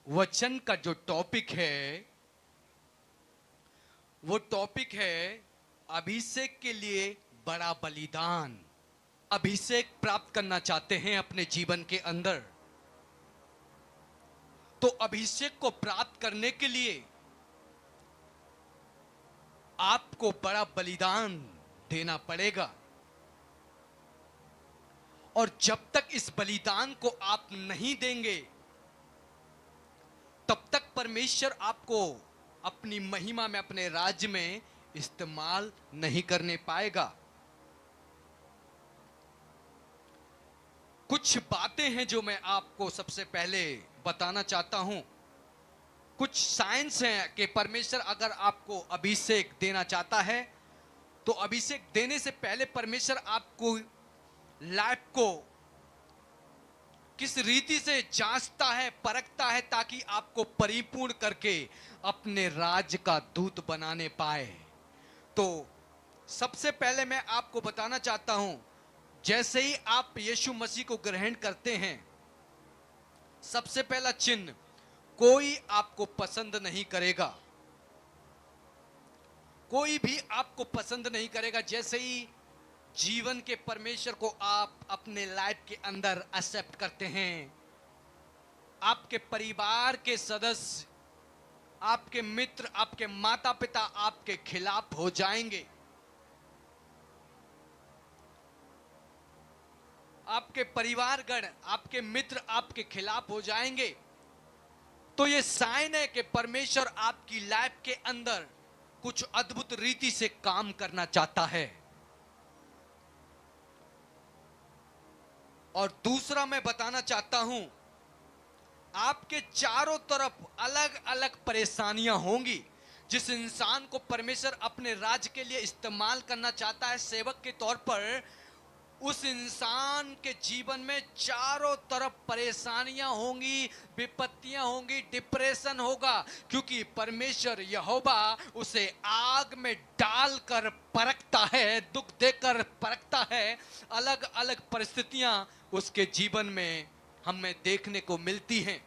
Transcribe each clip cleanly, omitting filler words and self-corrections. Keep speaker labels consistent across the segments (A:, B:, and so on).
A: वचन का जो टॉपिक है वो टॉपिक है अभिषेक के लिए बड़ा बलिदान। अभिषेक प्राप्त करना चाहते हैं अपने जीवन के अंदर, तो अभिषेक को प्राप्त करने के लिए आपको बड़ा बलिदान देना पड़ेगा। और जब तक इस बलिदान को आप नहीं देंगे तब तक परमेश्वर आपको अपनी महिमा में, अपने राज्य में इस्तेमाल नहीं करने पाएगा। कुछ बातें हैं जो मैं आपको सबसे पहले बताना चाहता हूं। कुछ साइंस हैं कि परमेश्वर अगर आपको अभिषेक देना चाहता है तो अभिषेक देने से पहले परमेश्वर आपको लाइफ को किस रीति से जांचता है, परखता है, ताकि आपको परिपूर्ण करके अपने राज्य का दूत बनाने पाए। तो सबसे पहले मैं आपको बताना चाहता हूं, जैसे ही आप यीशु मसीह को ग्रहण करते हैं, सबसे पहला चिन्ह, कोई आपको पसंद नहीं करेगा। कोई भी आपको पसंद नहीं करेगा। जैसे ही जीवन के परमेश्वर को आप अपने लाइफ के अंदर एक्सेप्ट करते हैं, आपके परिवार के सदस्य, आपके मित्र, आपके माता पिता आपके खिलाफ हो जाएंगे। आपके परिवारगण, आपके मित्र आपके खिलाफ हो जाएंगे। तो ये साइन है कि परमेश्वर आपकी लाइफ के अंदर कुछ अद्भुत रीति से काम करना चाहता है। और दूसरा मैं बताना चाहता हूं, आपके चारों तरफ अलग अलग परेशानियां होंगी। जिस इंसान को परमेश्वर अपने राज्य के लिए इस्तेमाल करना चाहता है सेवक के तौर पर, उस इंसान के जीवन में चारों तरफ परेशानियां होंगी, विपत्तियां होंगी, डिप्रेशन होगा, क्योंकि परमेश्वर यहोवा उसे आग में डालकर परखता है, दुख देकर परखता है। अलग अलग परिस्थितियां उसके जीवन में हमें देखने को मिलती हैं।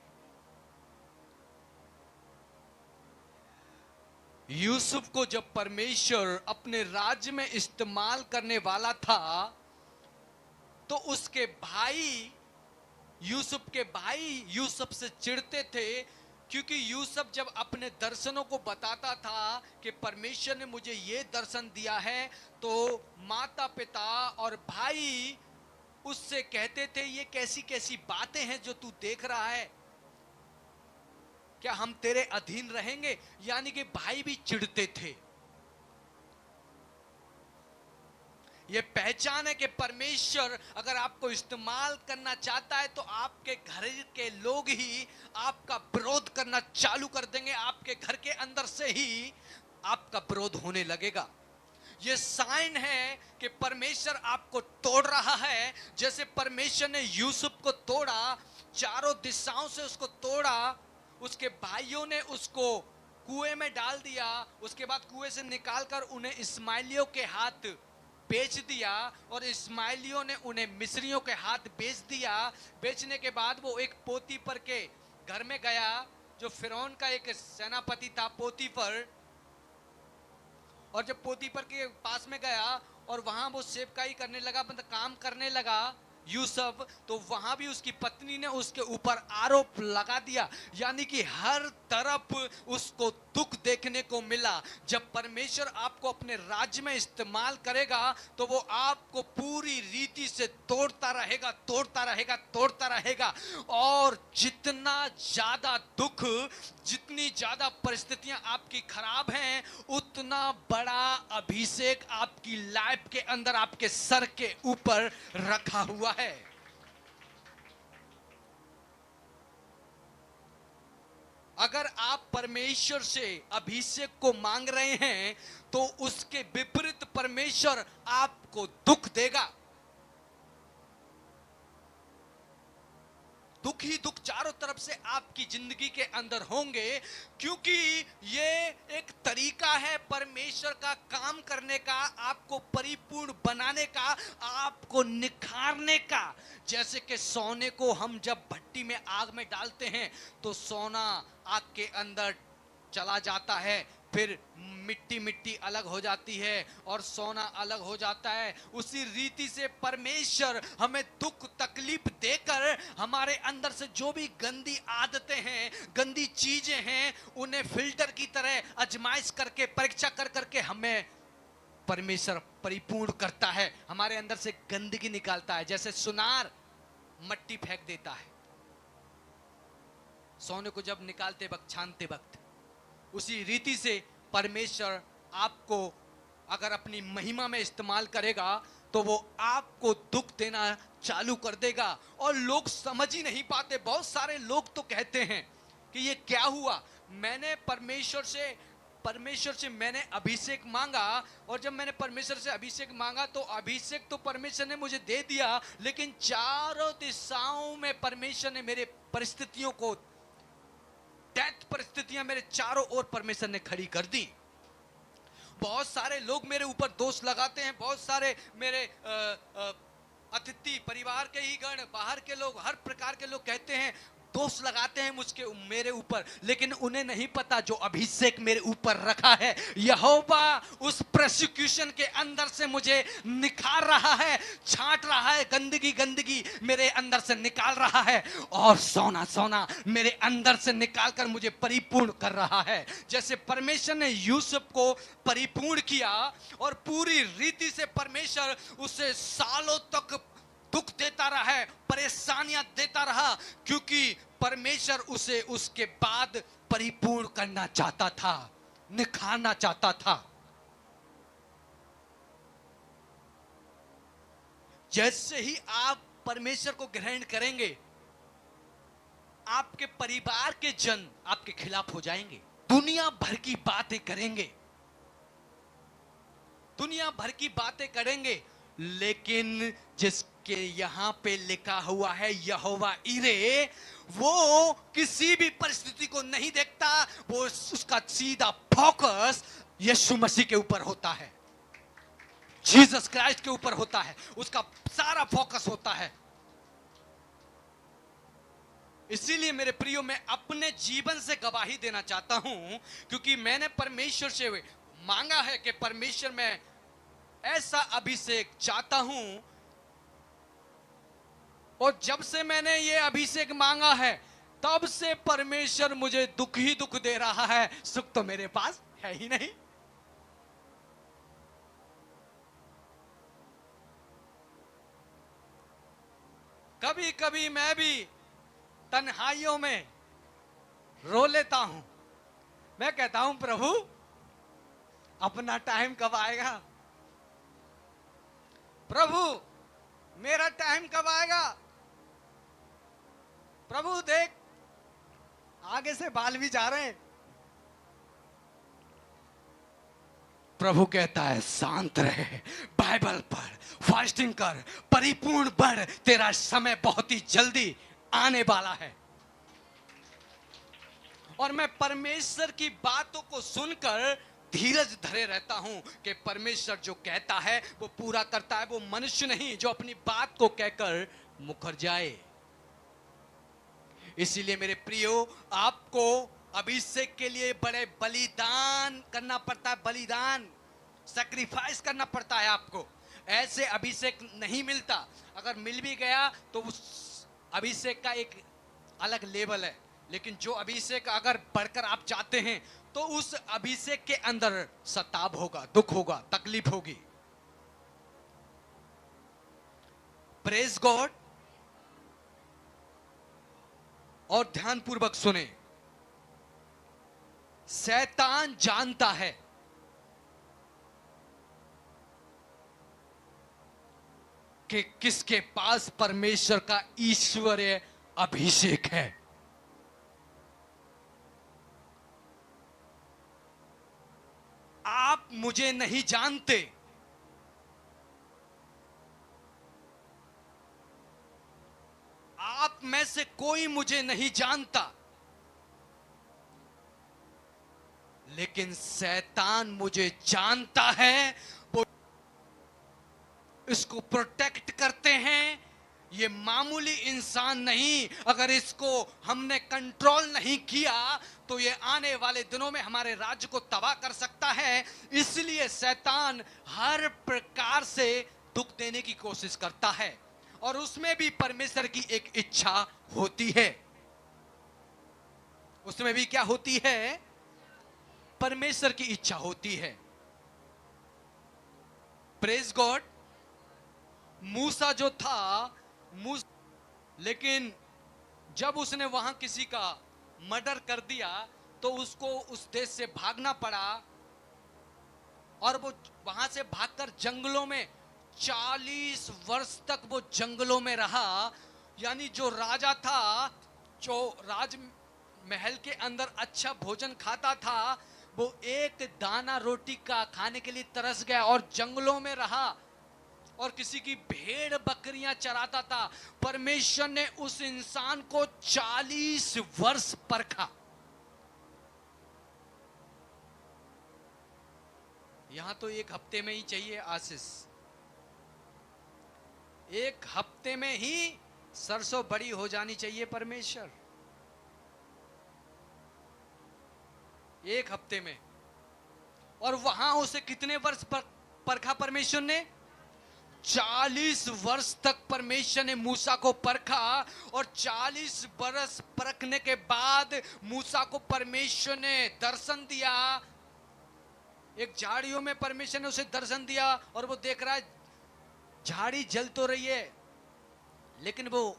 A: यूसुफ को जब परमेश्वर अपने राज्य में इस्तेमाल करने वाला था, तो उसके भाई, यूसुफ के भाई यूसुफ से चिढ़ते थे, क्योंकि यूसुफ जब अपने दर्शनों को बताता था कि परमेश्वर ने मुझे ये दर्शन दिया है, तो माता पिता और भाई उससे कहते थे, ये कैसी कैसी बातें हैं जो तू देख रहा है, क्या हम तेरे अधीन रहेंगे? यानी कि भाई भी चिढ़ते थे। ये पहचान है कि परमेश्वर अगर आपको इस्तेमाल करना चाहता है तो आपके घर के लोग ही आपका विरोध करना चालू कर देंगे। आपके घर के अंदर से ही आपका विरोध होने लगेगा। ये साइन है कि परमेश्वर आपको तोड़ रहा है। जैसे परमेश्वर ने यूसुफ को तोड़ा, चारों दिशाओं से उसको तोड़ा, उसके भाइयों ने उसको कुएं में डाल दिया, उसके बाद कुएं से निकालकर उन्हें इस्माइलियों के हाथ बेच दिया, और इस्माइलियों ने उन्हें मिस्रियों के हाथ बेच दिया। बेचने के बाद वो एक पोतीफर के घर में गया, जो फिरौन का एक सेनापति था, पोतीफर। और जब पोतीफर के पास में गया और वहां वो सेवकाई करने लगा, मतलब काम करने लगा यूसुफ, तो वहां भी उसकी पत्नी ने उसके ऊपर आरोप लगा दिया। यानी कि हर तरफ उसको दुख देखने को मिला। जब परमेश्वर आपको अपने राज्य में इस्तेमाल करेगा तो वो आपको पूरी रीति से तोड़ता रहेगा, तोड़ता रहेगा, तोड़ता रहेगा। और जितना ज्यादा दुख, जितनी ज्यादा परिस्थितियां आपकी खराब हैं, उतना बड़ा अभिषेक आपकी लाइफ के अंदर, आपके सर के ऊपर रखा हुआ है। अगर आप परमेश्वर से अभिषेक को मांग रहे हैं तो उसके विपरीत परमेश्वर आपको दुख देगा। दुख ही दुख चारों तरफ से आपकी जिंदगी के अंदर होंगे, क्योंकि ये एक तरीका है परमेश्वर का काम करने का, आपको परिपूर्ण बनाने का, आपको निखारने का। जैसे कि सोने को हम जब भट्टी में आग में डालते हैं तो सोना आग के अंदर चला जाता है, फिर मिट्टी मिट्टी अलग हो जाती है और सोना अलग हो जाता है। उसी रीति से परमेश्वर हमें दुख तकलीफ देकर हमारे अंदर से जो भी गंदी आदतें हैं, गंदी चीजें हैं, उन्हें फिल्टर की तरह आजमाइश करके, परीक्षा कर करके हमें परमेश्वर परिपूर्ण करता है, हमारे अंदर से गंदगी निकालता है। जैसे सुनार मट्टी फेंक देता है सोने को जब निकालते वक्त, छानते वक्त, उसी रीति से परमेश्वर आपको अगर अपनी महिमा में इस्तेमाल करेगा तो वो आपको दुख देना चालू कर देगा। और लोग समझ ही नहीं पाते। बहुत सारे लोग तो कहते हैं कि ये क्या हुआ, मैंने परमेश्वर से मैंने अभिषेक मांगा, और जब मैंने परमेश्वर से अभिषेक मांगा तो अभिषेक तो परमेश्वर ने मुझे दे दिया, लेकिन चारों दिशाओं में परमेश्वर ने मेरे परिस्थितियों को, डेथ परिस्थितियां मेरे चारों ओर परमेश्वर ने खड़ी कर दी। बहुत सारे लोग मेरे ऊपर दोष लगाते हैं, बहुत सारे मेरे अतिथि, परिवार के ही गण, बाहर के लोग, हर प्रकार के लोग कहते हैं, दोष लगाते हैं मेरे ऊपर, लेकिन उन्हें नहीं पता जो अभिषेक मेरे ऊपर रखा है, यहोवा उस प्रोसिक्यूशन के अंदर से मुझे निखार रहा है, छांट रहा है, गंदगी मेरे अंदर से निकाल रहा है, और सोना मेरे अंदर से निकाल कर मुझे परिपूर्ण कर रहा है। जैसे परमेश्वर ने यूसुफ को परिपूर्ण किया और पूरी रीति से परमेश्वर उसे सालों तक दुख देता रहा है, परेशानियां देता रहा, क्योंकि परमेश्वर उसे उसके बाद परिपूर्ण करना चाहता था, निखारना चाहता था। जैसे ही आप परमेश्वर को ग्रहण करेंगे, आपके परिवार के जन आपके खिलाफ हो जाएंगे, दुनिया भर की बातें करेंगे, दुनिया भर की बातें करेंगे, लेकिन जिसके यहां पे लिखा हुआ है यहोवा इरे, वो किसी भी परिस्थिति को नहीं देखता, वो उसका सीधा फोकस यीशु मसीह के ऊपर होता है, जीसस क्राइस्ट के ऊपर होता है, उसका सारा फोकस होता है। इसीलिए मेरे प्रियो, मैं अपने जीवन से गवाही देना चाहता हूं, क्योंकि मैंने परमेश्वर से मांगा है कि परमेश्वर, मैं ऐसा अभिषेक चाहता हूं, और जब से मैंने ये अभिषेक मांगा है तब से परमेश्वर मुझे दुख ही दुख दे रहा है, सुख तो मेरे पास है ही नहीं। कभी कभी मैं भी तन्हाइयों में रो लेता हूं, मैं कहता हूं प्रभु अपना टाइम कब आएगा, प्रभु मेरा टाइम कब आएगा, प्रभु देख आगे से बाल भी जा रहे हैं। प्रभु कहता है शांत रहे, बाइबल पढ़, फास्टिंग कर, परिपूर्ण बढ़, तेरा समय बहुत ही जल्दी आने वाला है। और मैं परमेश्वर की बातों को सुनकर धीरज धरे रहता हूं कि परमेश्वर जो कहता है वो पूरा करता है, वो मनुष्य नहीं जो अपनी बात को कहकर मुकर जाए। इसीलिए मेरे प्रियो, आपको अभिषेक के लिए बड़े बलिदान करना पड़ता है, बलिदान, सैक्रिफाइस करना पड़ता है आपको। ऐसे अभिषेक नहीं मिलता, अगर मिल भी गया तो उस अभिषेक का एक अलग लेवल है, लेकिन जो अभिषेक अगर बढ़कर आप चाहते हैं तो उस अभिषेक के अंदर सताव होगा, दुख होगा, तकलीफ होगी। Praise God. और ध्यानपूर्वक सुने, शैतान जानता है कि किसके पास परमेश्वर का ईश्वरीय अभिषेक है। आप मुझे नहीं जानते, आप में से कोई मुझे नहीं जानता, लेकिन शैतान मुझे जानता है। वो इसको प्रोटेक्ट करते हैं। ये मामूली इंसान नहीं, अगर इसको हमने कंट्रोल नहीं किया तो ये आने वाले दिनों में हमारे राज्य को तबाह कर सकता है। इसलिए शैतान हर प्रकार से दुख देने की कोशिश करता है, और उसमें भी परमेश्वर की एक इच्छा होती है। उसमें भी क्या होती है? परमेश्वर की इच्छा होती है। Praise God. मूसा जो था, लेकिन जब उसने वहां किसी का मर्डर कर दिया तो उसको उस देश से भागना पड़ा, और वो वहां से भागकर जंगलों में 40 वर्ष तक वो जंगलों में रहा। यानी जो राजा था, जो राज महल के अंदर अच्छा भोजन खाता था, वो एक दाना रोटी का खाने के लिए तरस गया और जंगलों में रहा, और किसी की भेड़ बकरियां चराता था। परमेश्वर ने उस इंसान को 40 वर्ष परखा। यहां तो एक हफ्ते में ही चाहिए आशीष, एक हफ्ते में ही सरसों बड़ी हो जानी चाहिए परमेश्वर, एक हफ्ते में। और वहां उसे कितने वर्ष परखा परमेश्वर ने? 40 वर्ष तक परमेश्वर ने मूसा को परखा, और 40 वर्ष परखने के बाद मूसा को परमेश्वर ने दर्शन दिया। एक झाड़ियों में परमेश्वर ने उसे दर्शन दिया, और वो देख रहा है झाड़ी जल तो रही है लेकिन वो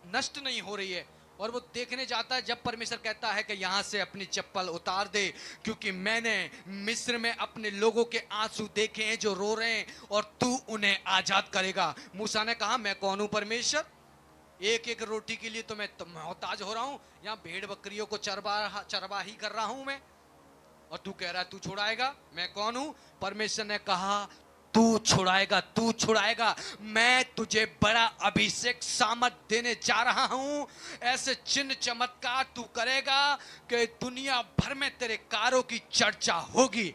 A: नष्ट नहीं हो रही है, और वो देखने जाता है। जब परमेश्वर कहता है कि यहां से अपनी चप्पल उतार दे, क्योंकि मैंने मिस्र में अपने लोगों के आंसू देखे हैं जो रो रहे हैं, और तू उन्हें आजाद करेगा। मूसा ने कहा, मैं कौन हूं परमेश्वर? एक एक रोटी के लिए तो मैं मोहताज हो रहा हूं, यहां भेड़ बकरियों को चरवाही कर रहा हूं मैं, और तू कह रहा है तू छुड़ाएगा। मैं कौन हूं? परमेश्वर ने कहा, तू छुड़ाएगा, तू छुड़ाएगा। मैं तुझे बड़ा अभिषेक सामर्थ देने जा रहा हूं। ऐसे चिन्ह चमत्कार तू करेगा कि दुनिया भर में तेरे कार्यों की चर्चा होगी।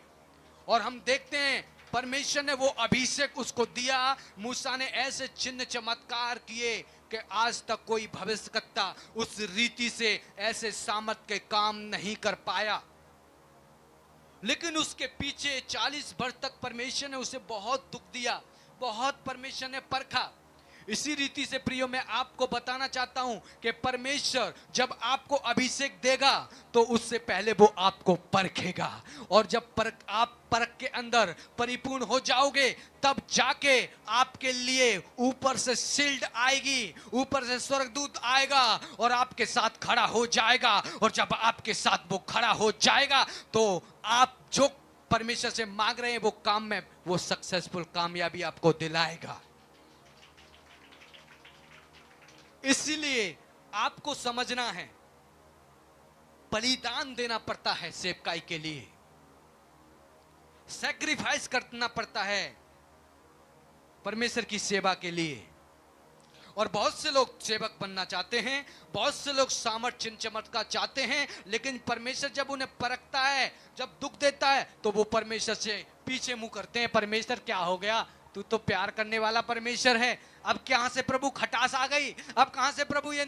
A: और हम देखते हैं परमेश्वर ने वो अभिषेक उसको दिया। मूसा ने ऐसे चिन्ह चमत्कार किए कि आज तक कोई भविष्यवक्ता उस रीति से ऐसे सामर्थ के काम नहीं कर पाया। लेकिन उसके पीछे 40 वर्ष तक परमेश्वर ने उसे बहुत दुख दिया, बहुत परमेश्वर ने परखा। इसी रीति से प्रियो, मैं आपको बताना चाहता हूं कि परमेश्वर जब आपको अभिषेक देगा तो उससे पहले वो आपको परखेगा, और जब आप परख के अंदर परिपूर्ण हो जाओगे, तब जाके आपके लिए ऊपर से शील्ड आएगी, ऊपर से स्वर्गदूत आएगा और आपके साथ खड़ा हो जाएगा। और जब आपके साथ वो खड़ा हो जाएगा तो आप जो परमेश्वर से मांग रहे हैं वो काम में वो सक्सेसफुल कामयाबी आपको दिलाएगा। इसलिए आपको समझना है, बलिदान देना पड़ता है सेवकाई के लिए, सैक्रिफाइस करना पड़ता है परमेश्वर की सेवा के लिए। और बहुत से लोग सेवक बनना चाहते हैं, बहुत से लोग सामर्थ चिन्ह चमत्कार चाहते हैं, लेकिन परमेश्वर जब उन्हें परखता है, जब दुख देता है, तो वो परमेश्वर से पीछे मुंह करते हैं। परमेश्वर क्या हो गया, तू तो प्यार करने वाला परमेश्वर है, अब कहां से प्रभु खटास आ गई, अब कहां से प्रभु ये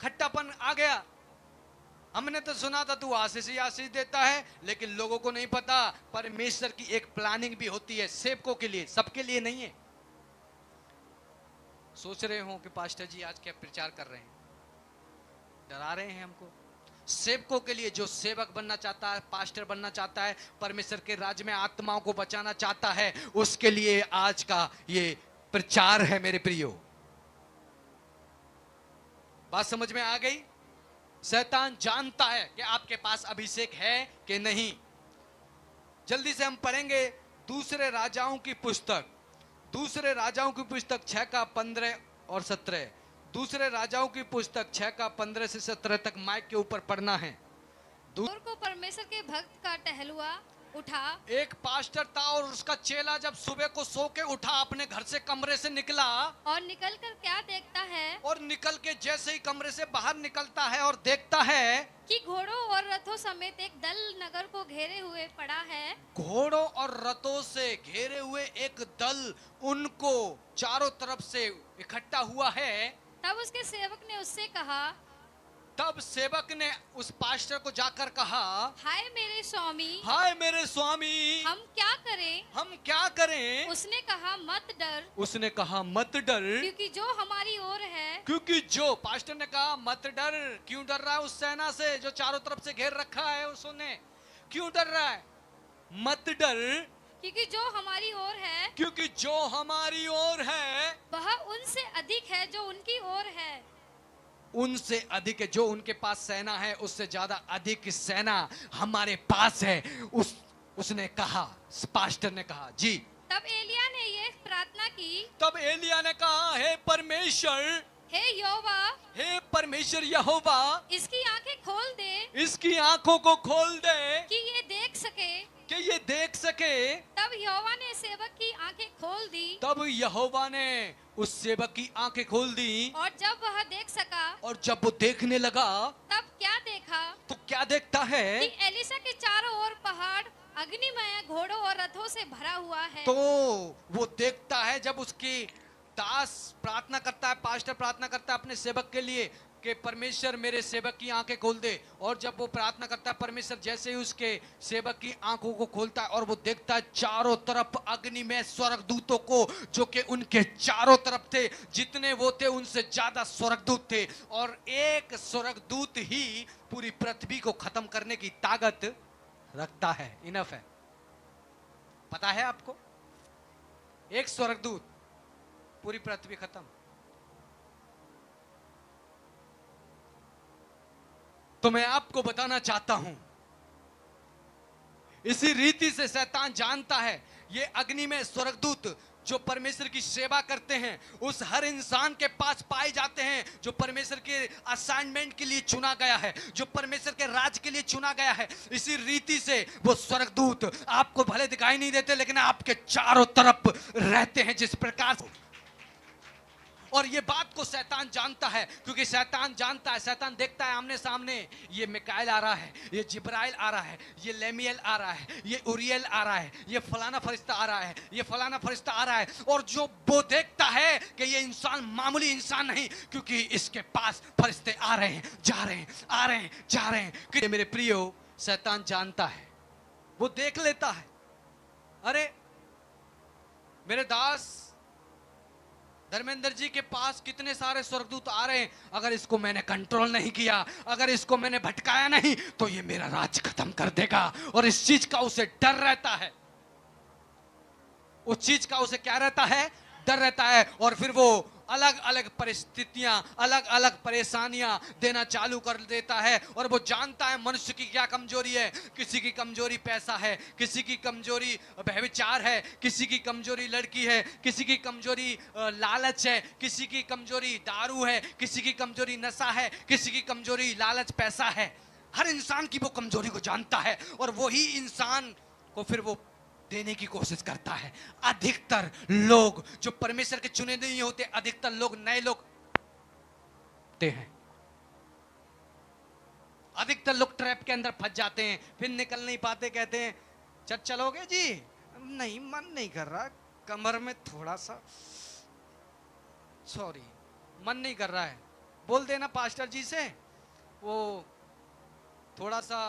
A: खट्टापन आ गया। हमने तो सुना था तू आशीष ही आशीष देता है, लेकिन लोगों को नहीं पता परमेश्वर की एक प्लानिंग भी होती है सेवकों के लिए, सबके लिए नहीं है। सोच रहे हो कि पास्टर जी आज क्या प्रचार कर रहे हैं, डरा रहे हैं हमको। सेवकों के लिए, जो सेवक बनना चाहता है, पास्टर बनना चाहता है, परमेश्वर के राज्य में आत्माओं को बचाना चाहता है, उसके लिए आज का ये प्रचार है मेरे प्रियो। बात समझ में आ गई? शैतान जानता है कि आपके पास अभिषेक है कि नहीं। जल्दी से हम पढ़ेंगे दूसरे राजाओं की पुस्तक, दूसरे राजाओं की पुस्तक 6 का 15 और 17। दूसरे राजाओं की पुस्तक 6 का 15 से 17 तक माइक के ऊपर पढ़ना है।
B: और को परमेश्वर के भक्त का टहलुआ उठा
A: एक पास्टर था और उसका चेला जब सुबह को सो के उठा, अपने घर से कमरे से निकला
B: और निकलकर क्या देखता है
A: और निकल के जैसे ही कमरे से बाहर निकलता है और देखता है
B: कि घोड़ों और रथों समेत एक दल नगर को घेरे हुए पड़ा है।
A: घोड़ों और रथों से घेरे हुए एक दल उनको चारों तरफ से इकट्ठा हुआ है।
B: तब उसके सेवक ने उससे कहा,
A: तब सेवक ने उस पास्टर को जाकर कहा,
B: हाय मेरे स्वामी,
A: हाय मेरे स्वामी,
B: हम क्या करें?
A: हम क्या करें?
B: उसने कहा, मत डर,
A: उसने कहा मत डर,
B: क्योंकि जो हमारी ओर है
A: क्योंकि जो पास्टर ने कहा मत डर। क्यों डर रहा है उस सेना से जो चारों तरफ से घेर रखा है? उसने क्यों डर रहा है? मत डर,
B: क्योंकि जो हमारी ओर है
A: क्योंकि जो हमारी ओर है
B: वह उनसे अधिक है जो उनकी ओर है।
A: उनसे अधिक है। जो उनके पास सेना है उससे ज्यादा अधिक सेना हमारे पास है। उसने कहा, पास्टर ने कहा जी।
B: तब एलिया ने ये प्रार्थना की,
A: तब एलिया ने कहा, हे परमेश्वर,
B: हे यहोवा,
A: हे परमेश्वर यहोवा,
B: इसकी आंखें खोल दे
A: इसकी आंखों को खोल दे
B: कि ये देख सके।
A: कि ये देख सके।
B: तब यहोवा ने सेवक की आंखें खोल दी
A: तब यहोवा ने उस सेवक की आंखें खोल दी
B: और जब वह देख सका
A: और जब वो देखने लगा
B: तब क्या देखा
A: तो क्या देखता
B: कि
A: है?
B: एलिशा के चारों ओर पहाड़ अग्निमय घोड़ों और रथों से भरा हुआ है।
A: तो वो देखता है जब उसकी दास प्रार्थना करता है, पास्टर प्रार्थना करता है अपने सेवक के लिए कि परमेश्वर मेरे सेवक की आंखें खोल दे, और जब वो प्रार्थना करता है परमेश्वर जैसे ही उसके सेवक की आंखों को खोलता है और वो देखता है चारों तरफ अग्नि में स्वर्गदूतों को, जो कि उनके चारों तरफ थे, जितने वो थे उनसे ज्यादा स्वर्गदूत थे, और एक स्वर्गदूत ही पूरी पृथ्वी को खत्म करने की ताकत रखता है। इनफ है, पता है आपको? एक स्वर्गदूत पूरी पृथ्वी खत्म। तो मैं आपको बताना चाहता हूं, इसी रीति से शैतान जानता है ये अग्नि में स्वर्गदूत जो परमेश्वर की सेवा करते हैं उस हर इंसान के पास पाए जाते हैं जो परमेश्वर के असाइनमेंट के लिए चुना गया है, जो परमेश्वर के राज के लिए चुना गया है। इसी रीति से वो स्वर्गदूत आपको भले दिखाई नहीं देते लेकिन आपके चारों तरफ रहते हैं जिस प्रकार से। और ये बात को शैतान जानता है, क्योंकि शैतान जानता है, शैतान देखता है आमने सामने, ये मिकाएल आ रहा है, ये जिब्राइल आ रहा है, ये लेमियल आ रहा है, ये उरियल आ रहा है, ये फलाना फरिश्ता आ रहा है, ये फलाना फरिश्ता आ रहा है। और जो वो देखता है कि ये इंसान मामूली इंसान नहीं, क्योंकि इसके पास फरिश्ते आ रहे हैं, जा रहे हैं, आ रहे हैं, जा रहे हैं। कि मेरे प्रियो, शैतान जानता है, वो देख लेता है, अरे मेरे दास धर्मेंद्र जी के पास कितने सारे स्वर्गदूत आ रहे हैं, अगर इसको मैंने कंट्रोल नहीं किया, अगर इसको मैंने भटकाया नहीं तो ये मेरा राज खत्म कर देगा। और इस चीज का उसे डर रहता है, उस चीज का उसे क्या रहता है? डर रहता है। और फिर वो अलग अलग परिस्थितियां, अलग अलग परेशानियां देना चालू कर देता है। और वो जानता है मनुष्य की क्या कमजोरी है। किसी की कमजोरी पैसा है, किसी की कमजोरी व्यभिचार है, किसी की कमजोरी लड़की है, किसी की कमजोरी लालच है, किसी की कमजोरी दारू है, किसी की कमजोरी नशा है, किसी की कमजोरी लालच पैसा है। हर इंसान की वो कमजोरी को जानता है और वही इंसान को फिर वो देने की कोशिश करता है। अधिकतर लोग जो परमेश्वर के चुने नहीं होते, अधिकतर लोग नए लोग हैं, अधिकतर लोग ट्रैप के अंदर फंस जाते हैं, फिर निकल नहीं पाते। कहते हैं चल चलोगे जी? नहीं, मन नहीं कर रहा, कमर में थोड़ा सा सॉरी मन नहीं कर रहा है। बोल देना पास्टर जी से, वो थोड़ा सा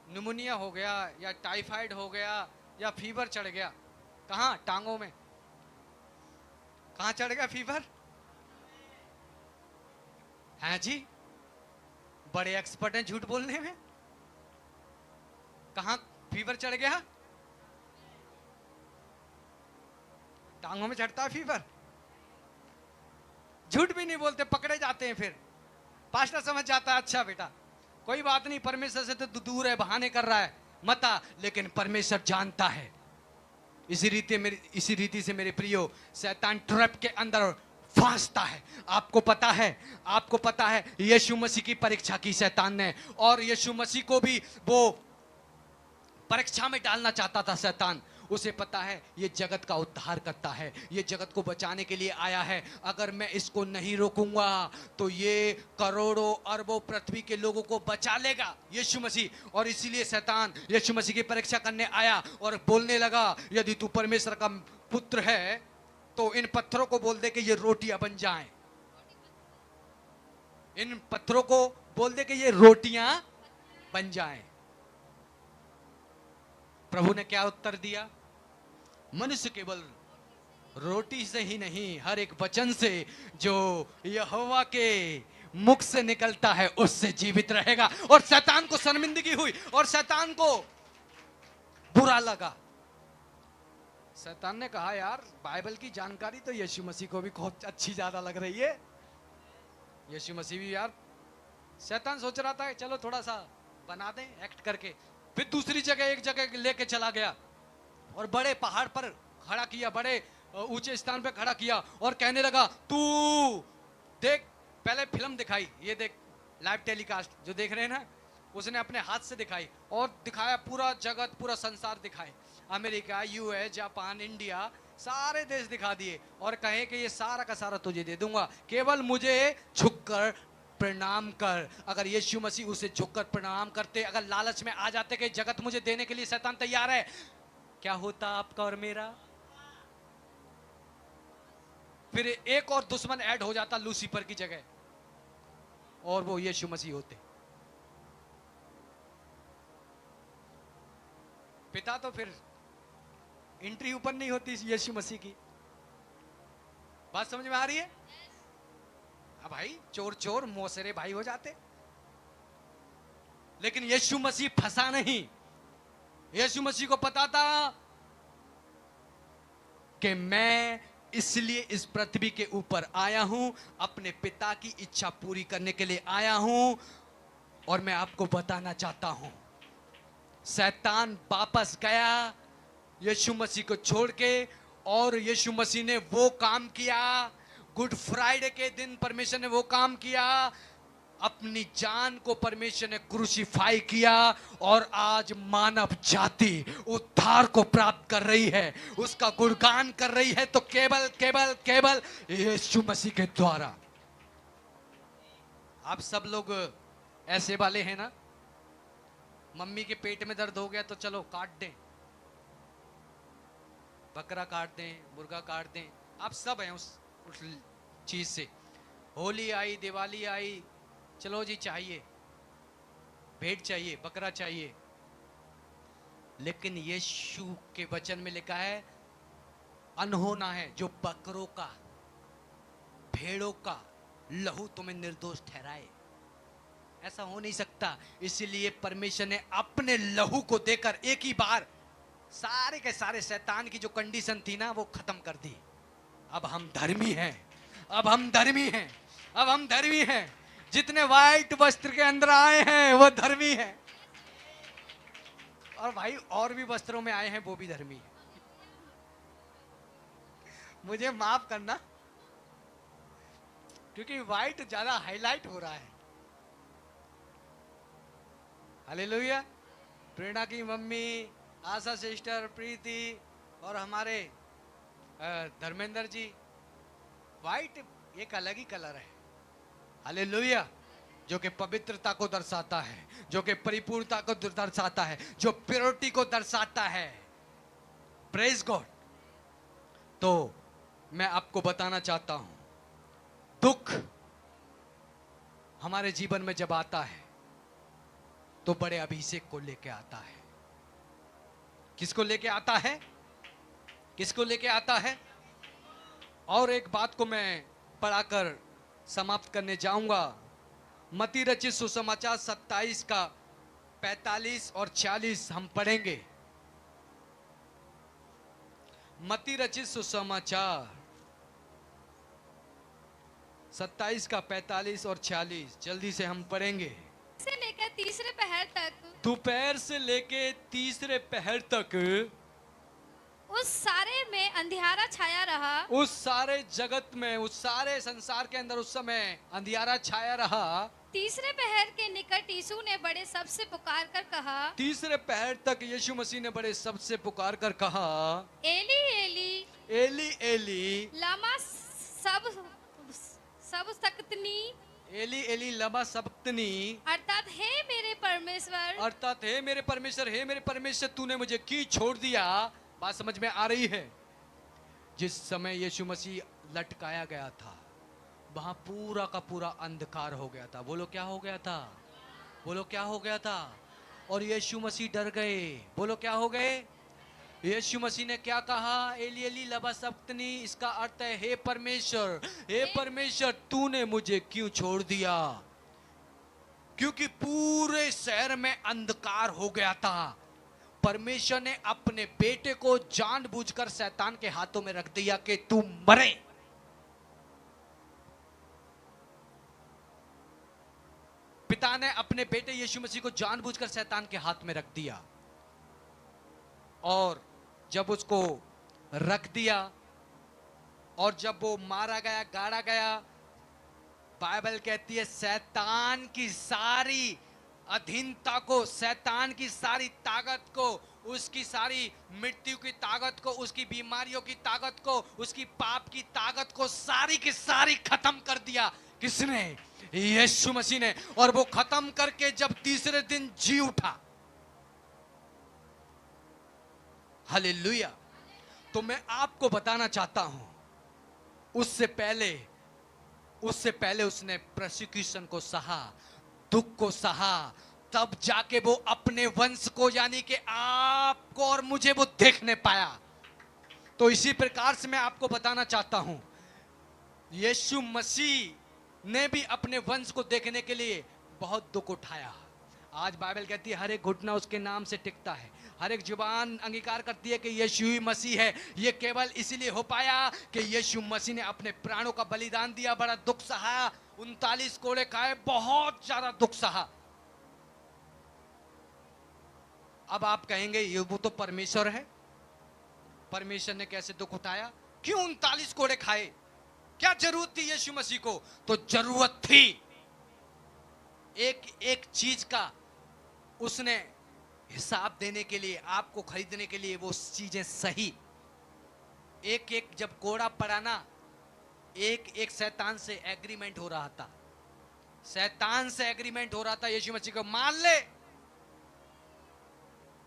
A: निमोनिया हो गया या टाइफाइड हो गया या फीवर चढ़ गया। कहाँ? टांगों में। कहाँ चढ़ गया फीवर? हैं जी, बड़े एक्सपर्ट हैं झूठ बोलने में। कहाँ फीवर चढ़ गया? टांगों में चढ़ता है फीवर। झूठ भी नहीं बोलते, पकड़े जाते हैं। फिर पास्टर समझ जाता है, अच्छा बेटा कोई बात नहीं, परमेश्वर से तो दूर है, बहाने कर रहा है, मत आ। लेकिन परमेश्वर जानता है। इसी रीति से मेरे प्रियो, शैतान ट्रैप के अंदर फांसता है। आपको पता है यीशु मसीह की परीक्षा की शैतान ने, और यीशु मसीह को भी वो परीक्षा में डालना चाहता था शैतान। उसे पता है ये जगत का उद्धार करता है, ये जगत को बचाने के लिए आया है। अगर मैं इसको नहीं रोकूंगा तो ये करोड़ों अरबों पृथ्वी के लोगों को बचा लेगा, यीशु मसीह। और इसीलिए शैतान यीशु मसीह की परीक्षा करने आया और बोलने लगा, यदि तू परमेश्वर का पुत्र है तो इन पत्थरों को बोल दे कि ये रोटियां बन जाएं। इन पत्थरों को बोल दे कि ये रोटियां बन जाएं। प्रभु ने क्या उत्तर दिया? मनुष्य केवल रोटी से ही नहीं, हर एक वचन से जो यहोवा के मुख से निकलता है उससे जीवित रहेगा। और शैतान को शर्मिंदगी हुई और शैतान को बुरा लगा। शैतान ने कहा, यार बाइबल की जानकारी तो यीशु मसीह को भी बहुत अच्छी ज्यादा लग रही है। यीशु मसीह भी यार, शैतान सोच रहा था चलो थोड़ा सा बना दें एक्ट करके। फिर दूसरी जगह एक जगह लेके चला गया और बड़े पहाड़ पर खड़ा किया, बड़े ऊंचे स्थान पे खड़ा किया और कहने लगा, तू देख, पहले फिल्म दिखाई, ये देख लाइव टेलीकास्ट जो देख रहे हैं ना, उसने अपने हाथ से दिखाई और दिखाया, पूरा जगत पूरा संसार दिखाए, अमेरिका, यूएस, जापान, इंडिया, सारे देश दिखा दिए और कहे कि ये सारा का सारा तुझे दे दूंगा, केवल मुझे झुककर प्रणाम कर। अगर यीशु मसीह उसे झुककर प्रणाम करते, अगर लालच में आ जाते कि जगत मुझे देने के लिए शैतान तैयार है, क्या होता आपका और मेरा? फिर एक और दुश्मन ऐड हो जाता लूसीफर की जगह और वो यीशु मसीह होते। पिता तो फिर एंट्री ऊपर नहीं होती यीशु मसीह की। बात समझ में आ रही है? अब भाई चोर चोर मौसेरे भाई हो जाते, लेकिन यीशु मसीह फंसा नहीं। यीशु मसीह को पता था कि मैं इसलिए इस पृथ्वी के ऊपर आया हूं, अपने पिता की इच्छा पूरी करने के लिए आया हूं। और मैं आपको बताना चाहता हूं, शैतान वापस गया यीशु मसीह को छोड़ के, और यीशु मसीह ने वो काम किया, गुड फ्राइडे के दिन परमेश्वर ने वो काम किया, अपनी जान को परमेश्वर ने क्रूसीफाई किया और आज मानव जाति उद्धार को प्राप्त कर रही है, उसका गुणगान कर रही है, तो केवल केवल केवल यीशु मसीह के द्वारा। आप सब लोग ऐसे वाले हैं ना, मम्मी के पेट में दर्द हो गया तो चलो काट दें, बकरा काट दें, मुर्गा काट दें, आप सब हैं उस चीज से। होली आई, दिवाली आई, चलो जी चाहिए, भेंट चाहिए, बकरा चाहिए। लेकिन यीशु के वचन में लिखा है, अनहोना है जो बकरों का, भेड़ों का लहू तुम्हें निर्दोष ठहराए। ऐसा हो नहीं सकता। इसीलिए परमेश्वर ने अपने लहू को देकर एक ही बार सारे के सारे शैतान की जो कंडीशन थी ना, वो खत्म कर दी। अब हम धर्मी हैं, अब हम धर्मी हैं, अब हम धर्मी हैं। जितने व्हाइट वस्त्र के अंदर आए हैं वो धर्मी हैं, और भाई और भी वस्त्रों में आए हैं वो भी धर्मी हैं। मुझे माफ करना, क्योंकि व्हाइट ज्यादा हाईलाइट हो रहा है। हालेलुया। प्रेरणा की मम्मी, आशा सिस्टर, प्रीति और हमारे धर्मेंद्र जी, व्हाइट एक अलग ही कलर है। हालेलुया। जो कि पवित्रता को दर्शाता है, जो कि परिपूर्णता को दर्शाता है, जो प्योरिटी को दर्शाता है। Praise God. तो मैं आपको बताना चाहता हूं, दुख हमारे जीवन में जब आता है तो बड़े अभिषेक को लेके आता है। किसको लेके आता है? किसको लेके आता है? और एक बात को मैं पढ़ाकर समाप्त करने जाऊंगा। मत्ती रचित सुसमाचार 27 का 45 और 46 हम पढ़ेंगे। मत्ती रचित सुसमाचार 27 का 45 और 46 जल्दी से हम पढ़ेंगे।
B: से लेकर तीसरे पहर तक,
A: दोपहर से लेके तीसरे पहर तक
B: उस सारे में अंधियारा छाया रहा।
A: उस सारे जगत में, उस सारे संसार के अंदर उस समय अंधियारा छाया रहा।
B: तीसरे पहर के निकट यीशु ने बड़े सबसे पुकार कर कहा,
A: तीसरे पहर तक यीशु मसीह ने बड़े सबसे पुकार कर कहा,
B: एली एली
A: एली एली
B: लमा सब सक्तनी,
A: एली एली लमा सबक्तनी,
B: अर्थात हे मेरे परमेश्वर,
A: अर्थात हे मेरे परमेश्वर तूने मुझे क्यों छोड़ दिया। बात समझ में आ रही है? जिस समय यीशु मसीह लटकाया गया था वहां पूरा का पूरा अंधकार हो गया था। बोलो क्या हो गया था? बोलो क्या हो गया था? और यीशु मसीह डर गए। बोलो क्या हो गए? यीशु मसीह ने क्या कहा? एली एली लबा सबक्तनी, इसका अर्थ है हे परमेश्वर तूने मुझे क्यों छोड़ दिया। क्योंकि पूरे शहर में अंधकार हो गया था। परमेश्वर ने अपने बेटे को जानबूझकर शैतान के हाथों में रख दिया कि तू मरे। पिता ने अपने बेटे यीशु मसीह को जानबूझकर शैतान के हाथ में रख दिया, और जब उसको रख दिया और जब वो मारा गया, गाड़ा गया, बाइबल कहती है शैतान की सारी अधीनता को, शैतान की सारी ताकत को, उसकी सारी मृत्यु की ताकत को, उसकी बीमारियों की ताकत को, उसकी पाप की ताकत को सारी की सारी खत्म कर दिया। किसने? यीशु मसीह ने। और वो खत्म करके जब तीसरे दिन जी उठा, हालेलुया। तो मैं आपको बताना चाहता हूं, उससे पहले उसने प्रोसिक्यूशन को सहा, दुख को सहा, तब जाके वो अपने वंश को, यानी कि आपको और मुझे वो देखने पाया। तो इसी प्रकार से मैं आपको बताना चाहता हूं, यीशु मसीह ने भी अपने वंश को देखने के लिए बहुत दुख उठाया। आज बाइबल कहती है हर एक घुटना उसके नाम से टिकता है, हर एक जुबान अंगीकार करती है कि यीशु ही मसीह है। ये केवल इसीलिए हो पाया कि यीशु मसीह ने अपने प्राणों का बलिदान दिया, बड़ा दुख सहा, 39 कोड़े खाए, बहुत ज्यादा दुख सहा। अब आप कहेंगे ये वो तो परमेश्वर है, परमेश्वर ने कैसे दुख उठाया? क्यों 39 कोड़े खाए? क्या जरूरत थी यीशु मसीह को? तो जरूरत थी एक एक चीज का, उसने हिसाब देने के लिए, आपको खरीदने के लिए वो चीजें सही। एक एक जब कोड़ा पड़ा ना, एक एक शैतान से एग्रीमेंट हो रहा था, शैतान से एग्रीमेंट हो रहा था यीशु मसीह को मान ले,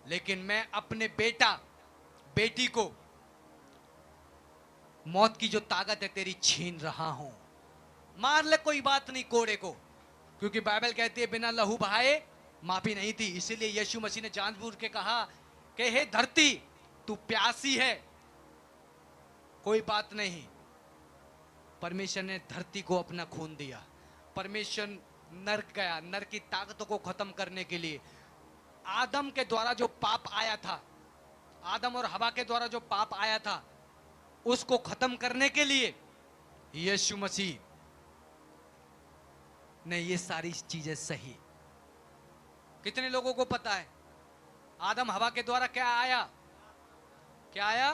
A: लेकिन मैं अपने बेटी को मौत की जो ताकत है तेरी छीन रहा हूं। मार ले, कोई बात नहीं कोड़े को, क्योंकि बाइबल कहती है बिना लहू बहाए माफी नहीं थी। इसीलिए यीशु मसीह ने जानबूझ के कहा कि हे धरती तू प्यासी है, कोई बात नहीं। परमेश्वर ने धरती को अपना खून दिया। परमेश्वर नरक गया, नरक की ताकतों को खत्म करने के लिए। आदम के द्वारा जो पाप आया था, आदम और हवा के द्वारा जो पाप आया था, उसको खत्म करने के लिए यीशु मसीह ने ये सारी चीजें सही। कितने लोगों को पता है आदम हवा के द्वारा क्या आया? क्या आया?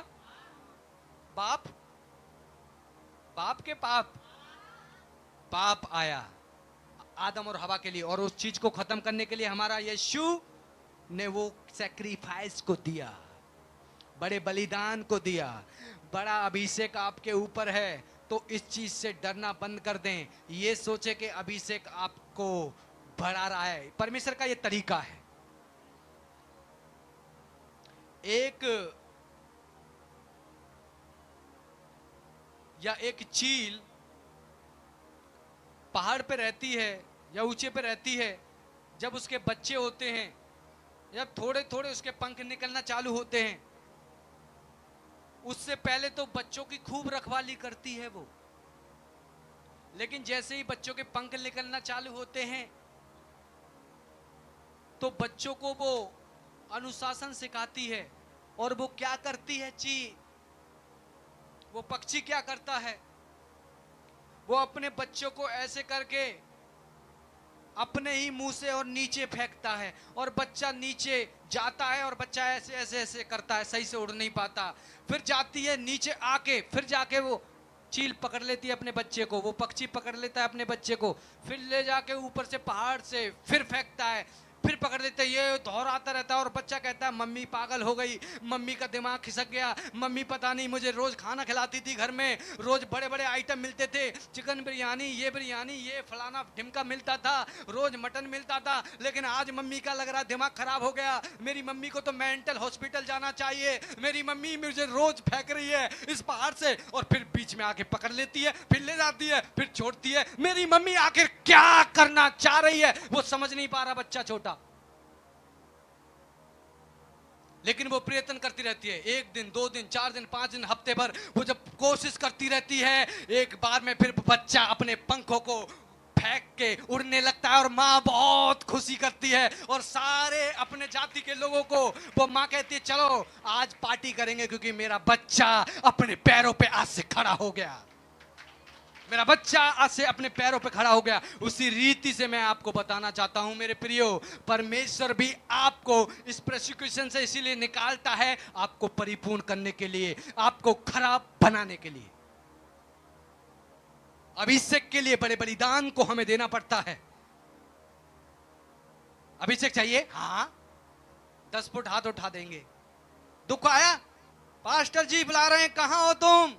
A: पाप के पाप आया आदम और हवा के लिए, और उस चीज को खत्म करने के लिए हमारा यीशु ने वो सैक्रिफाइस को दिया, बड़े बलिदान को दिया। बड़ा अभिषेक आपके ऊपर है, तो इस चीज से डरना बंद कर दें। ये सोचे कि अभिषेक आपको बढ़ा रहा है, परमेश्वर का ये तरीका है। एक चील पहाड़ पे रहती है या ऊंचे पे रहती है, जब उसके बच्चे होते हैं, जब थोड़े थोड़े उसके पंख निकलना चालू होते हैं, उससे पहले तो बच्चों की खूब रखवाली करती है वो, लेकिन जैसे ही बच्चों के पंख निकलना चालू होते हैं तो बच्चों को वो अनुशासन सिखाती है। और वो क्या करती है? वो पक्षी क्या करता है? वो अपने बच्चों को ऐसे करके अपने ही मुंह से और नीचे फेंकता है, और बच्चा नीचे जाता है, और बच्चा ऐसे ऐसे ऐसे करता है, सही से उड़ नहीं पाता। फिर जाती है नीचे आके, फिर जाके वो चील पकड़ लेती है अपने बच्चे को, वो पक्षी पकड़ लेता है अपने बच्चे को, फिर ले जाके ऊपर से पहाड़ से फिर फेंकता है, फिर पकड़ लेते हैं, ये दोहराता रहता है और बच्चा कहता है मम्मी पागल हो गई, मम्मी का दिमाग खिसक गया, मम्मी पता नहीं मुझे रोज खाना खिलाती थी घर में, रोज बड़े बड़े आइटम मिलते थे, चिकन बिरयानी, ये फलाना ढिमका मिलता था, रोज मटन मिलता था, लेकिन आज मम्मी का लग रहा दिमाग खराब हो गया, मेरी मम्मी को तो मेंटल हॉस्पिटल जाना चाहिए, मेरी मम्मी मुझे रोज फेंक रही है इस पहाड़ से, और फिर बीच में आके पकड़ लेती है, फिर ले जाती है, फिर छोड़ती है। मेरी मम्मी आखिर क्या करना चाह रही है वो समझ नहीं पा रहा बच्चा छोटा, लेकिन वो प्रयत्न करती रहती है, 1 दिन 2 दिन 4 दिन 5 दिन हफ्ते भर वो जब कोशिश करती रहती है, एक बार में फिर बच्चा अपने पंखों को फेंक के उड़ने लगता है और माँ बहुत खुशी करती है, और सारे अपने जाति के लोगों को वो माँ कहती है चलो आज पार्टी करेंगे क्योंकि मेरा बच्चा अपने पैरों पे आज से खड़ा हो गया, मेरा बच्चा आज से अपने पैरों पे खड़ा हो गया। उसी रीति से मैं आपको बताना चाहता हूं मेरे प्रियो, परमेश्वर भी आपको इस प्रोसिक्यूशन से इसीलिए निकालता है, आपको परिपूर्ण करने के लिए, आपको खराब बनाने के लिए। अभिषेक के लिए बड़े बलिदान को हमें देना पड़ता है। अभिषेक चाहिए, हाँ 10 फुट हाथ उठा देंगे। दुख आया, पास्टर जी बुला रहे हैं, कहां हो तुम,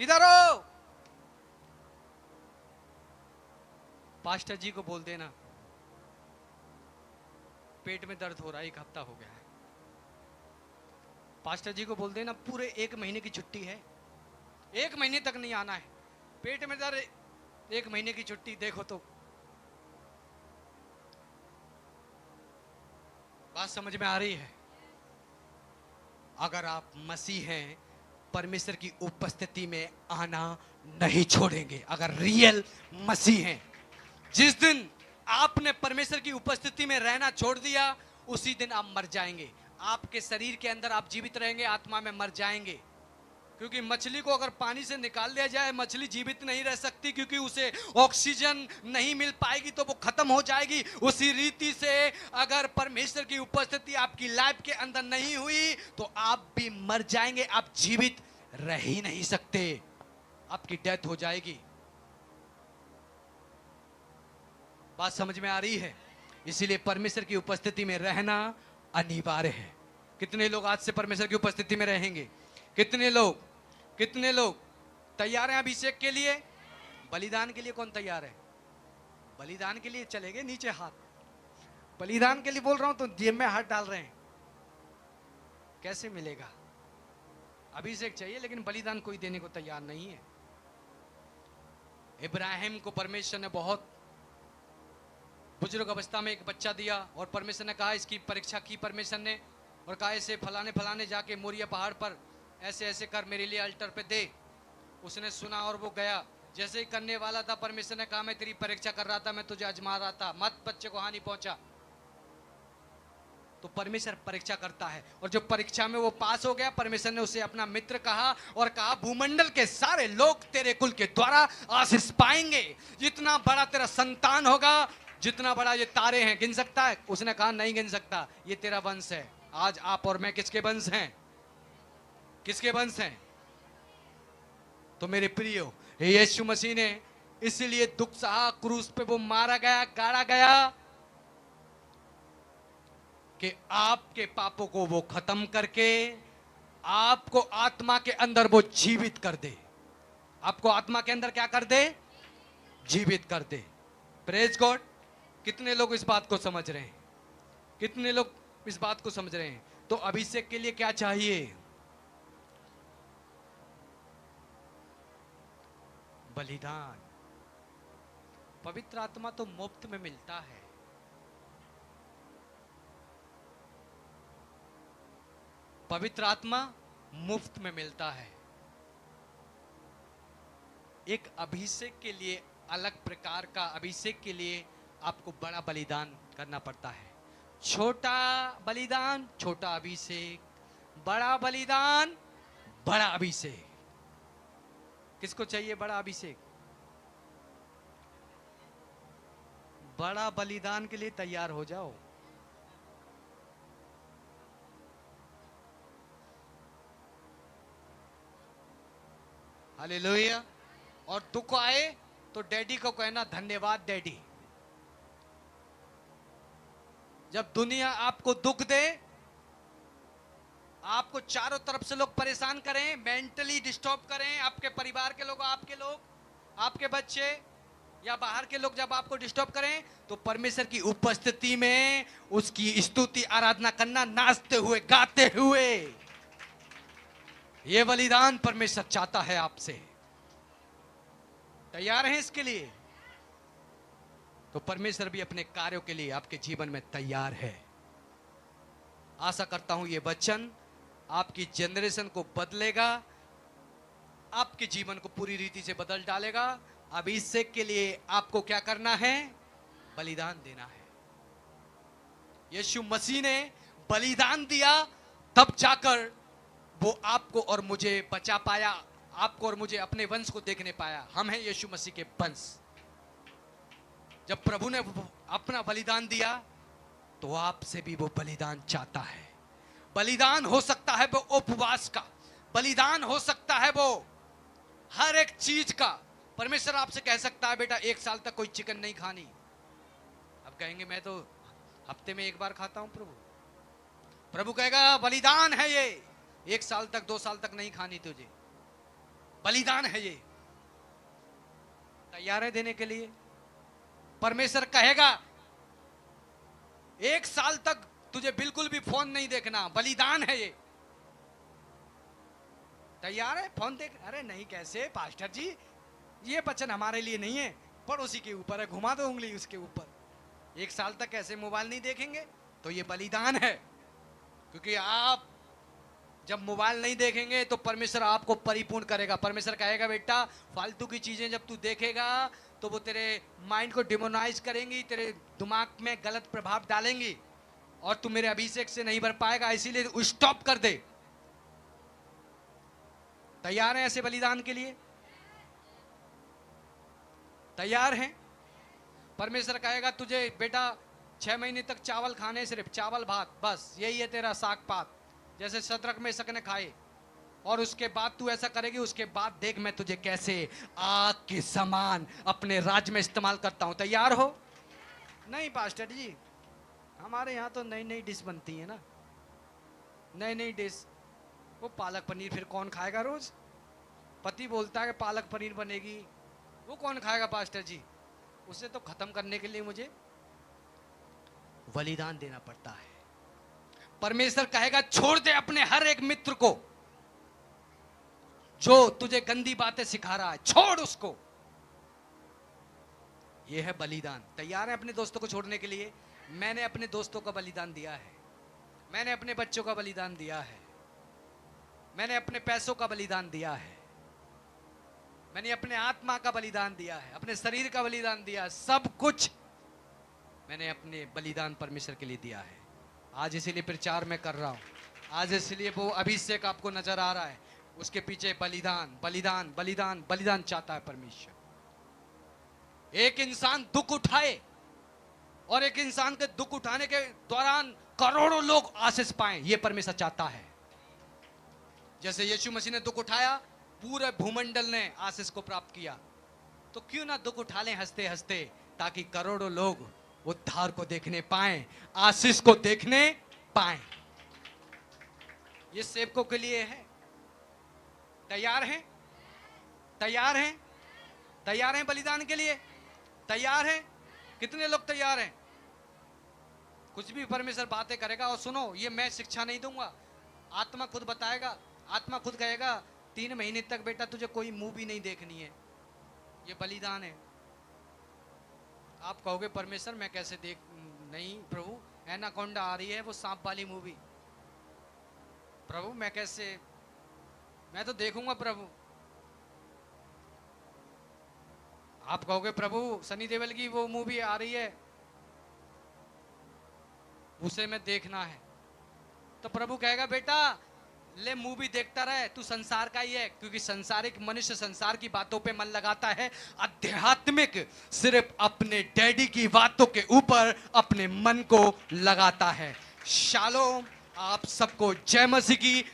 A: किधर हो, पास्टर जी को बोल देना पेट में दर्द हो रहा है, 1 हफ्ता हो गया है, पास्टर जी को बोल देना पूरे 1 महीने की छुट्टी है, 1 महीने तक नहीं आना है, पेट में दर्द, 1 महीने की छुट्टी, देखो तो बात समझ में आ रही है। अगर आप मसीह हैं, परमेश्वर की उपस्थिति में आना नहीं छोड़ेंगे। अगर रियल मसीह हैं, जिस दिन आपने परमेश्वर की उपस्थिति में रहना छोड़ दिया उसी दिन आप मर जाएंगे। आपके शरीर के अंदर आप जीवित रहेंगे, आत्मा में मर जाएंगे। क्योंकि मछली को अगर पानी से निकाल लिया जाए, मछली जीवित नहीं रह सकती, क्योंकि उसे ऑक्सीजन नहीं मिल पाएगी तो वो खत्म हो जाएगी। उसी रीति से अगर परमेश्वर की उपस्थिति आपकी लाइफ के अंदर नहीं हुई तो आप भी मर जाएंगे, आप जीवित रह ही नहीं सकते, आपकी डेथ हो जाएगी। बात समझ में आ रही है? इसीलिए परमेश्वर की उपस्थिति में रहना अनिवार्य है। कितने लोग आज से परमेश्वर की उपस्थिति में रहेंगे? कितने लोग तैयार हैं अभिषेक के लिए? बलिदान के लिए कौन तैयार है? बलिदान के लिए चलेंगे नीचे हाथ, बलिदान के लिए बोल रहा हूं तो जेब में हाथ डाल रहे हैं, कैसे मिलेगा? अभिषेक चाहिए लेकिन बलिदान कोई देने को तैयार नहीं है। इब्राहिम को परमेश्वर ने बहुत बुजुर्ग अवस्था में एक बच्चा दिया और परमेश्वर ने कहा, इसकी परीक्षा की परमेश्वर ने, और कहा इसे फलाने फलाने जाके मोरिया पहाड़ पर ऐसे ऐसे कर मेरे लिए अल्टर पे दे। उसने सुना और वो गया, जैसे ही करने वाला था परमेश्वर ने कहा, मैं तेरी परीक्षा कर रहा था, मैं तुझे आजमा रहा था, मत बच्चे को हानि पहुंचा। तो परमेश्वर परीक्षा करता है, और जो परीक्षा में वो पास हो गया, परमेश्वर ने उसे अपना मित्र कहा और कहा भूमंडल के सारे लोग तेरे कुल के द्वारा आशीष पाएंगे, जितना बड़ा तेरा संतान होगा, जितना बड़ा ये तारे हैं, गिन सकता है? उसने कहा नहीं गिन सकता, ये तेरा वंश है। आज आप और मैं किसके वंश हैं? किसके वंश हैं? तो मेरे प्रियो, यीशु मसीह ने इसलिए दुख सहा, क्रूस पे वो मारा गया, गाड़ा गया, कि आपके पापों को वो खत्म करके आपको आत्मा के अंदर वो जीवित कर दे। आपको आत्मा के अंदर क्या कर दे? जीवित कर दे। Praise God. कितने लोग इस बात को समझ रहे हैं? कितने लोग इस बात को समझ रहे हैं? तो अभिषेक के लिए क्या चाहिए? बलिदान। पवित्र आत्मा तो मुफ्त में मिलता है। पवित्र आत्मा मुफ्त में मिलता है। एक अभिषेक के लिए, अलग प्रकार का अभिषेक के लिए आपको बड़ा बलिदान करना पड़ता है। छोटा बलिदान छोटा अभिषेक, बड़ा बलिदान बड़ा अभिषेक। किसको चाहिए बड़ा अभिषेक? बड़ा बलिदान के लिए तैयार हो जाओ। हालेलुया। और दुख आए तो डैडी को कहना धन्यवाद डैडी। जब दुनिया आपको दुख दे, आपको चारों तरफ से लोग परेशान करें, मेंटली डिस्टर्ब करें, आपके परिवार के लोग, आपके बच्चे या बाहर के लोग जब आपको डिस्टर्ब करें, तो परमेश्वर की उपस्थिति में उसकी स्तुति आराधना करना, नाचते हुए गाते हुए। यह बलिदान परमेश्वर चाहता है आपसे। तैयार हैं इसके लिए? तो परमेश्वर भी अपने कार्यों के लिए आपके जीवन में तैयार है। आशा करता हूं यह वचन आपकी जनरेशन को बदलेगा, आपके जीवन को पूरी रीति से बदल डालेगा। अभिषेक के लिए आपको क्या करना है? बलिदान देना है। यीशु मसीह ने बलिदान दिया, तब जाकर वो आपको और मुझे बचा पाया, आपको और मुझे अपने वंश को देखने पाया। हम हैं यीशु मसीह के वंश। जब प्रभु ने अपना बलिदान दिया, तो आपसे भी वो बलिदान चाहता है। बलिदान हो सकता है वो उपवास का, बलिदान हो सकता है वो हर एक चीज का। परमेश्वर आपसे कह सकता है बेटा 1 साल तक कोई चिकन नहीं खानी। अब कहेंगे मैं तो हफ्ते में 1 बार खाता हूं प्रभु। प्रभु कहेगा बलिदान है ये, 1 साल तक 2 साल तक नहीं खानी तुझे, बलिदान है ये। तैयार है देने के लिए? परमेश्वर कहेगा 1 साल तक तुझे बिल्कुल भी फोन नहीं देखना, बलिदान है ये। तैयार है? फोन देख? अरे नहीं, कैसे पास्टर जी, ये वचन हमारे लिए नहीं है, पड़ोसी के ऊपर है, घुमा दो उंगली उसके ऊपर। 1 साल तक कैसे मोबाइल नहीं देखेंगे? तो ये बलिदान है। क्योंकि आप जब मोबाइल नहीं देखेंगे तो परमेश्वर आपको परिपूर्ण करेगा। परमेश्वर कहेगा बेटा फालतू की चीजें जब तू देखेगा तो वो तेरे माइंड को डिमोनाइज करेंगी, तेरे दिमाग में गलत प्रभाव डालेंगी और तू मेरे अभिषेक से नहीं भर पाएगा, इसीलिए स्टॉप कर दे। तैयार है ऐसे बलिदान के लिए? तैयार हैं? परमेश्वर कहेगा तुझे बेटा 6 महीने तक चावल खाने, सिर्फ चावल भात, बस यही है तेरा साग पात, जैसे शद्रक मेशक ने खाए। और उसके बाद तू ऐसा करेगी, उसके बाद देख मैं तुझे कैसे आग के समान अपने राज में इस्तेमाल करता हूं। तैयार हो? नहीं पास्टर जी, हमारे यहाँ तो नई नई डिश बनती है ना, नई नई डिश। वो पालक पनीर फिर कौन खाएगा रोज? पति बोलता है कि पालक पनीर बनेगी, वो कौन खाएगा पास्टर जी? उसे तो खत्म करने के लिए मुझे बलिदान देना पड़ता है। परमेश्वर कहेगा छोड़ दे अपने हर एक मित्र को जो तुझे गंदी बातें सिखा रहा है, छोड़ उसको। यह है बलिदान। तैयार है अपने दोस्तों को छोड़ने के लिए? मैंने अपने दोस्तों का बलिदान दिया है, मैंने अपने बच्चों का बलिदान दिया है, मैंने अपने पैसों का बलिदान दिया है, मैंने अपने आत्मा का बलिदान दिया है, अपने शरीर का बलिदान दिया है, सब कुछ मैंने अपने बलिदान परमेश्वर के लिए दिया है। आज इसीलिए प्रचार में कर रहा हूं, आज इसलिए वो अभिषेक आपको नजर आ रहा है, उसके पीछे बलिदान बलिदान बलिदान बलिदान चाहता है परमेश्वर। एक इंसान दुख उठाए और एक इंसान के दुख उठाने के दौरान करोड़ों लोग आशीष पाएं, यह परमेश्वर चाहता है। जैसे यीशु मसीह ने दुख उठाया, पूरे भूमंडल ने आशीष को प्राप्त किया, तो क्यों ना दुख उठा लें हंसते हंसते, ताकि करोड़ों लोग उद्धार को देखने पाएं, आशीष को देखने पाएं। ये सेवकों के लिए है। तैयार हैं? तैयार हैं? तैयार हैं बलिदान के लिए? तैयार हैं? कितने लोग तैयार हैं? कुछ भी परमेश्वर बातें करेगा। और सुनो, ये मैं शिक्षा नहीं दूंगा, आत्मा खुद बताएगा। आत्मा खुद कहेगा 3 महीने तक बेटा तुझे कोई मूवी नहीं देखनी है, ये बलिदान है। आप कहोगे परमेश्वर मैं कैसे देख? नहीं प्रभु, एनाकोंडा आ रही है, वो सांप वाली मूवी। प्रभु मैं कैसे, मैं तो देखूंगा प्रभु। आप कहोगे प्रभु सनी देओल की वो मूवी आ रही है, उसे मैं देखना है। तो प्रभु कहेगा बेटा ले मूवी देखता रहे, तू संसार का ही है, क्योंकि संसारिक मनुष्य संसार की बातों पे मन लगाता है, आध्यात्मिक सिर्फ अपने डैडी की बातों के ऊपर अपने मन को लगाता है। शालोम, आप सबको जय मसीह की